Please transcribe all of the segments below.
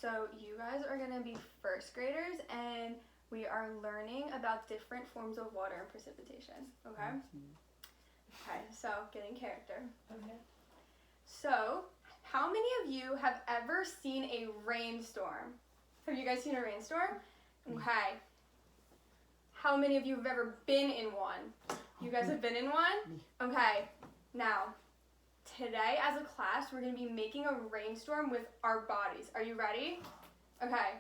So you guys are going to be first graders, and we are learning about different forms of water and precipitation, okay? Okay, so get in character. Okay. So, how many of you have ever seen a rainstorm? Have you guys seen a rainstorm? Okay. How many of you have ever been in one? You guys have been in one? Okay. Now, today as a class, we're going to be making a rainstorm with our bodies. Are you ready? Okay.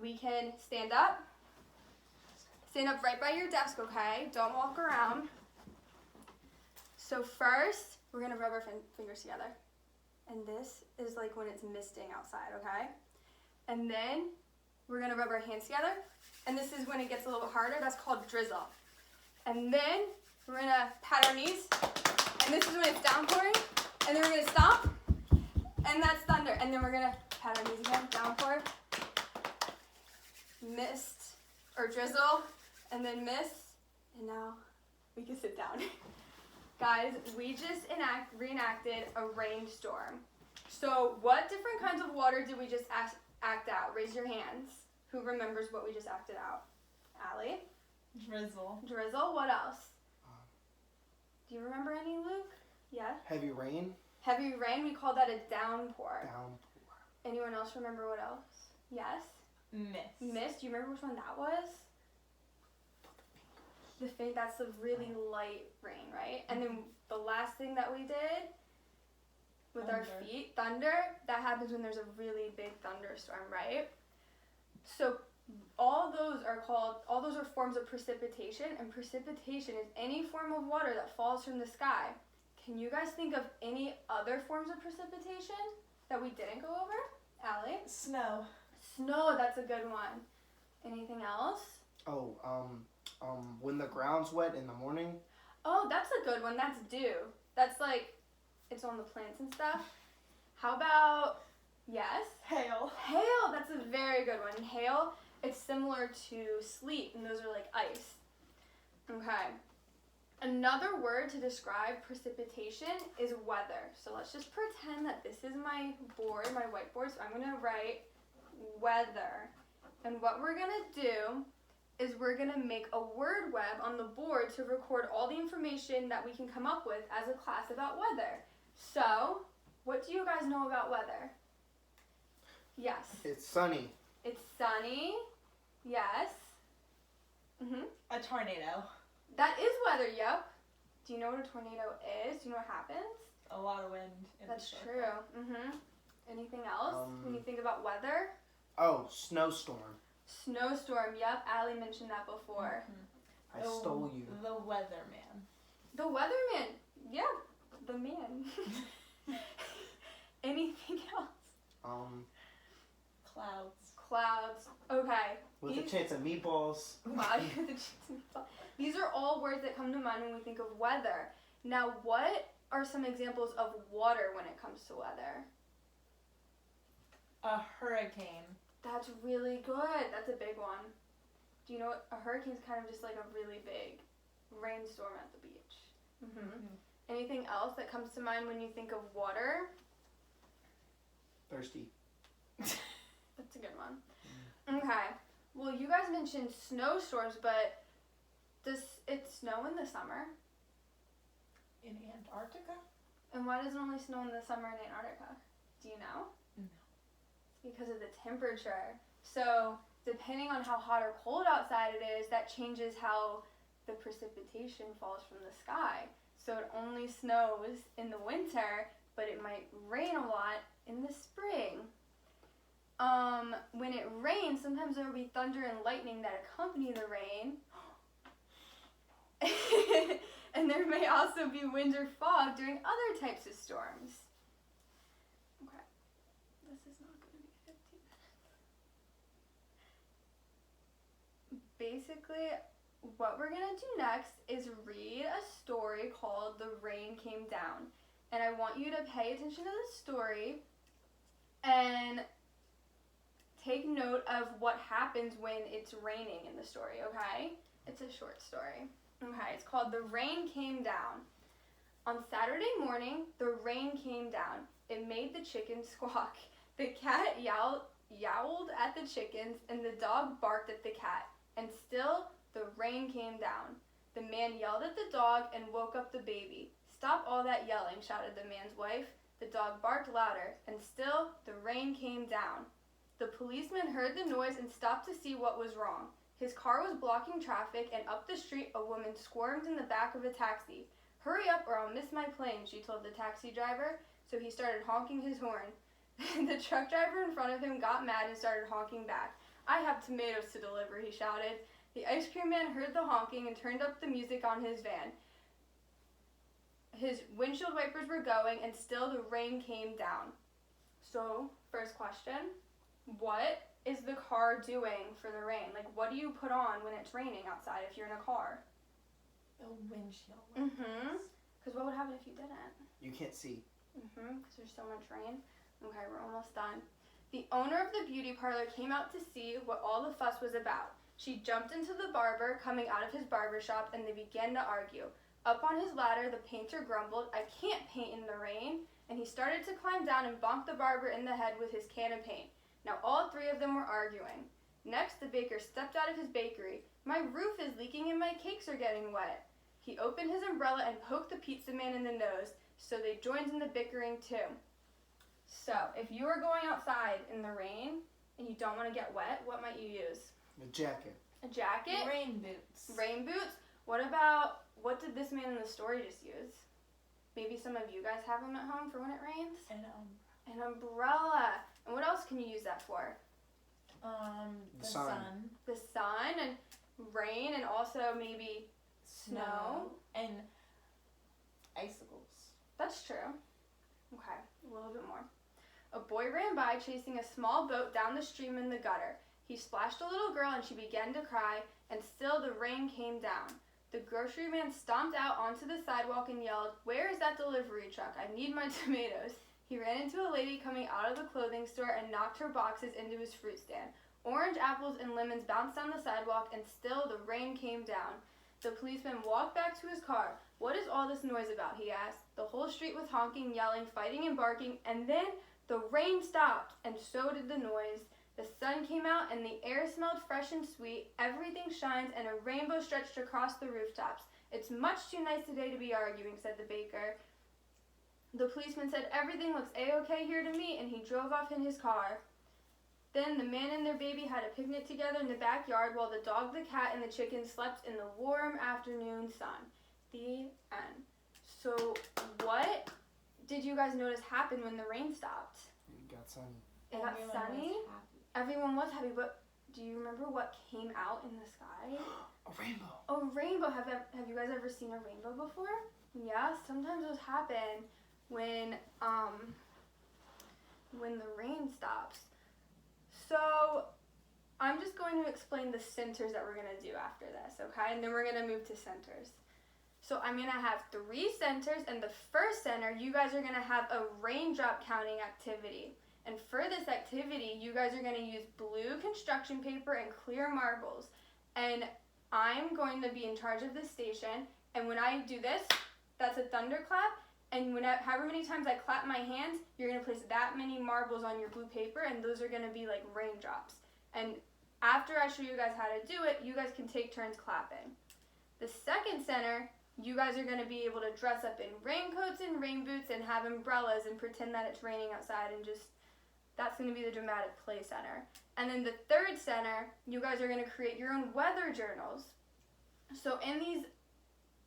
We can stand up. Stand up right by your desk, okay? Don't walk around. So first, we're going to rub our fingers together. And this is like when it's misting outside, okay? And then we're going to rub our hands together. And this is when it gets a little bit harder. That's called drizzle. And then we're going to pat our knees. And this is when it's downpouring. And then we're going to stomp. And that's thunder. And then we're going to pat our knees again. Downpour. Mist. Or drizzle. And then mist. And now we can sit down. Guys, we just reenacted a rainstorm. So what different kinds of water did we just act out? Raise your hands. Who remembers what we just acted out? Allie? Drizzle. Drizzle. What else? Do you remember any, Luke? Yeah? Heavy rain. Heavy rain, we call that a downpour. Downpour. Anyone else remember what else? Yes? Mist. Mist. Do you remember which one that was? That's the really light rain, right? And then the last thing that we did with our feet, thunder, that happens when there's a really big thunderstorm, right? So all those are forms of precipitation, and precipitation is any form of water that falls from the sky. Can you guys think of any other forms of precipitation that we didn't go over? Allie? Snow. Snow, that's a good one. Anything else? When the ground's wet in the morning. Oh, that's a good one. That's dew. That's like, it's on the plants and stuff. How about, yes? Hail. Hail, that's a very good one. Hail, it's similar to sleet, and those are like ice. Okay. Another word to describe precipitation is weather. So let's just pretend that this is my board, my whiteboard. So I'm going to write weather. And what we're going to do is we're going to make a word web on the board to record all the information that we can come up with as a class about weather. So, what do you guys know about weather? Yes. It's sunny. It's sunny. Yes. A tornado. That is weather, yep. Do you know what a tornado is? Do you know what happens? A lot of wind. That's true. Anything else when you think about weather? Oh, snowstorm. Snowstorm, yep. Allie mentioned that before. I stole you. The weatherman. The weatherman, yeah, the man. Anything else? Clouds. Okay. With a chance of meatballs. Wow, these are all words that come to mind when we think of weather. Now, what are some examples of water when it comes to weather? A hurricane. That's really good. That's a big one. Do you know what? A hurricane is kind of just like a really big rainstorm at the beach. Anything else that comes to mind when you think of water? Thirsty. That's a good one. Okay. Well, you guys mentioned snowstorms, but does it snow in the summer? In Antarctica? And why does it only snow in the summer in Antarctica? Do you know? No. Because of the temperature. So depending on how hot or cold outside it is, that changes how the precipitation falls from the sky. So it only snows in the winter, but it might rain a lot in the spring. When it rains, sometimes there will be thunder and lightning that accompany the rain. And there may also be wind or fog during other types of storms. Okay. This is not going to be 15 minutes. Basically, what we're going to do next is read a story called The Rain Came Down. And I want you to pay attention to the story and take note of what happens when it's raining in the story, okay? It's a short story. Okay, it's called The Rain Came Down. On Saturday morning, the rain came down. It made the chicken squawk. The cat yowled at the chickens, and the dog barked at the cat. And still, the rain came down. The man yelled at the dog and woke up the baby. "Stop all that yelling," shouted the man's wife. The dog barked louder, and still, the rain came down. The policeman heard the noise and stopped to see what was wrong. His car was blocking traffic, and up the street, a woman squirmed in the back of a taxi. "Hurry up or I'll miss my plane," she told the taxi driver, so he started honking his horn. The truck driver in front of him got mad and started honking back. "I have tomatoes to deliver," he shouted. The ice cream man heard the honking and turned up the music on his van. His windshield wipers were going, and still the rain came down. So, first question, what is the car doing for the rain? Like, what do you put on when it's raining outside if you're in a car? The windshield wipers. Because what would happen if you didn't? You can't see. Because there's so much rain. Okay, we're almost done. The owner of the beauty parlor came out to see what all the fuss was about. She jumped into the barber coming out of his barber shop, and they began to argue. Up on his ladder, the painter grumbled, "I can't paint in the rain," and he started to climb down and bonk the barber in the head with his can of paint. Now all three of them were arguing. Next, the baker stepped out of his bakery. "My roof is leaking and my cakes are getting wet." He opened his umbrella and poked the pizza man in the nose, so they joined in the bickering too. So, if you are going outside in the rain and you don't want to get wet, what might you use? A jacket. A jacket? Rain boots. Rain boots? What did this man in the story just use? Maybe some of you guys have them at home for when it rains? An umbrella. And what else can you use that for? The sun. The sun and rain and also maybe snow. And icicles. That's true. Okay, a little bit more. A boy ran by chasing a small boat down the stream in the gutter. He splashed a little girl and she began to cry, and still the rain came down. The grocery man stomped out onto the sidewalk and yelled, "Where is that delivery truck? I need my tomatoes." He ran into a lady coming out of the clothing store and knocked her boxes into his fruit stand. Orange, apples, and lemons bounced down the sidewalk, and still the rain came down. The policeman walked back to his car. "What is all this noise about?" he asked. The whole street was honking, yelling, fighting, and barking, and then the rain stopped, and so did the noise. The sun came out, and the air smelled fresh and sweet. Everything shines, and a rainbow stretched across the rooftops. "It's much too nice today to be arguing," said the baker. The policeman said, "Everything looks A-okay here to me," and he drove off in his car. Then the man and their baby had a picnic together in the backyard while the dog, the cat, and the chicken slept in the warm afternoon sun. The end. So what did you guys notice happened when the rain stopped? It got sunny. It got sunny? Everyone was happy, but do you remember what came out in the sky? A rainbow. A rainbow. Have you guys ever seen a rainbow before? Yeah, sometimes those happen when the rain stops. So I'm just going to explain the centers that we're going to do after this, okay? And then we're going to move to centers. So I'm going to have 3 centers, and the first center, you guys are going to have a raindrop counting activity. And for this activity, you guys are going to use blue construction paper and clear marbles. And I'm going to be in charge of this station, and when I do this, that's a thunderclap. And however many times I clap my hands, you're going to place that many marbles on your blue paper, and those are going to be like raindrops. And after I show you guys how to do it, you guys can take turns clapping. The second center, you guys are going to be able to dress up in raincoats and rain boots and have umbrellas and pretend that it's raining outside, and that's going to be the dramatic play center. And then the third center, you guys are going to create your own weather journals. So in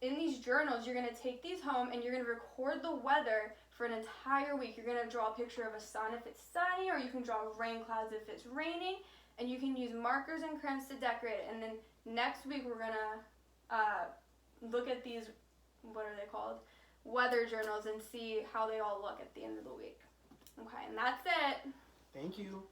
these journals, you're going to take these home and you're going to record the weather for an entire week. You're going to draw a picture of a sun if it's sunny, or you can draw rain clouds if it's raining, and you can use markers and crayons to decorate it. And then next week we're going to look at these, what are they called? Weather journals, and see how they all look at the end of the week. Okay, and that's it. Thank you.